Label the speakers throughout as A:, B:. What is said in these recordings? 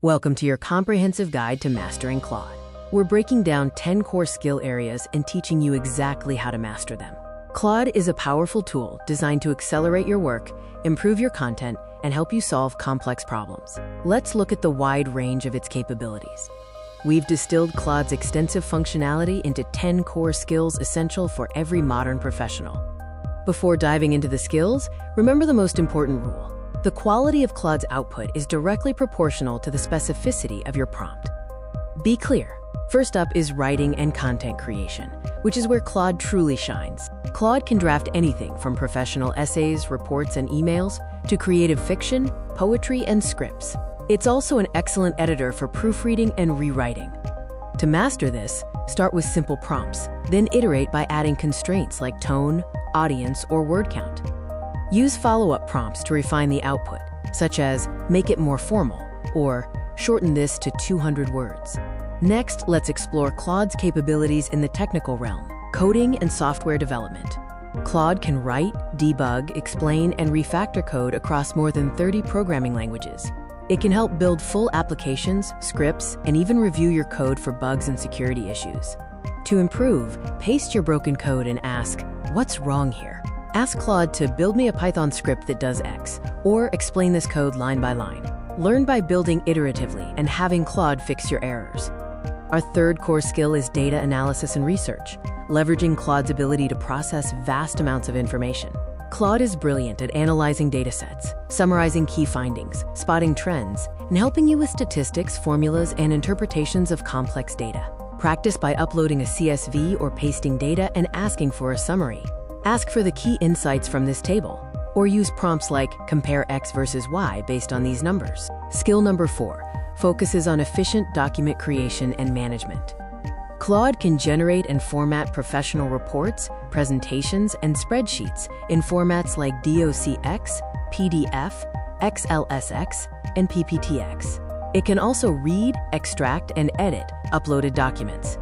A: Welcome to your comprehensive guide to mastering Claude. We're breaking down 10 core skill areas and teaching you exactly how to master them. Claude is a powerful tool designed to accelerate your work, improve your content, and help you solve complex problems. Let's look at the wide range of its capabilities. We've distilled Claude's extensive functionality into 10 core skills essential for every modern professional. Before diving into the skills, remember the most important rule. The quality of Claude's output is directly proportional to the specificity of your prompt. Be clear. First up is writing and content creation, which is where Claude truly shines. Claude can draft anything from professional essays, reports, and emails to creative fiction, poetry, and scripts. It's also an excellent editor for proofreading and rewriting. To master this, start with simple prompts, then iterate by adding constraints like tone, audience, or word count. Use follow-up prompts to refine the output, such as make it more formal or shorten this to 200 words. Next, let's explore Claude's capabilities in the technical realm, coding and software development. Claude can write, debug, explain, and refactor code across more than 30 programming languages. It can help build full applications, scripts, and even review your code for bugs and security issues. To improve, paste your broken code and ask, "What's wrong here?" Ask Claude to build me a Python script that does X, or explain this code line by line. Learn by building iteratively and having Claude fix your errors. Our third core skill is data analysis and research, leveraging Claude's ability to process vast amounts of information. Claude is brilliant at analyzing datasets, summarizing key findings, spotting trends, and helping you with statistics, formulas, and interpretations of complex data. Practice by uploading a CSV or pasting data and asking for a summary. Ask for the key insights from this table, or use prompts like compare X versus Y based on these numbers. Skill number 4 focuses on efficient document creation and management. Claude can generate and format professional reports, presentations, and spreadsheets in formats like DOCX, PDF, XLSX, and PPTX. It can also read, extract, and edit uploaded documents.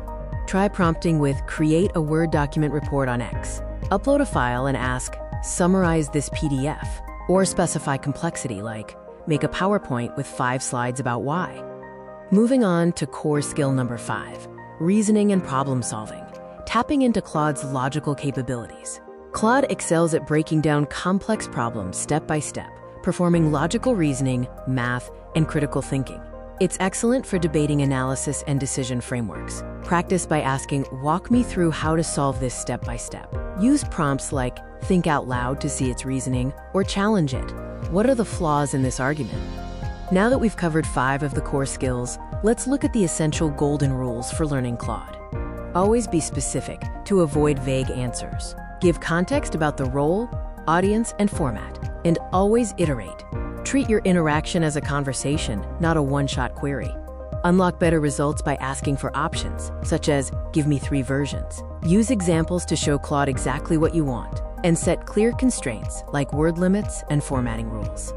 A: Try prompting with create a Word document report on X. Upload a file and ask, summarize this PDF, or specify complexity like make a PowerPoint with 5 slides about Y. Moving on to core skill number 5, reasoning and problem solving, tapping into Claude's logical capabilities. Claude excels at breaking down complex problems step by step, performing logical reasoning, math, and critical thinking. It's excellent for debating analysis and decision frameworks. Practice by asking, walk me through how to solve this step by step. Use prompts like think out loud to see its reasoning, or challenge it. What are the flaws in this argument? Now that we've covered 5 of the core skills, let's look at the essential golden rules for learning Claude. Always be specific to avoid vague answers. Give context about the role, audience, and format, and always iterate. Treat your interaction as a conversation, not a one-shot query. Unlock better results by asking for options, such as give me 3 versions. Use examples to show Claude exactly what you want, and set clear constraints like word limits and formatting rules.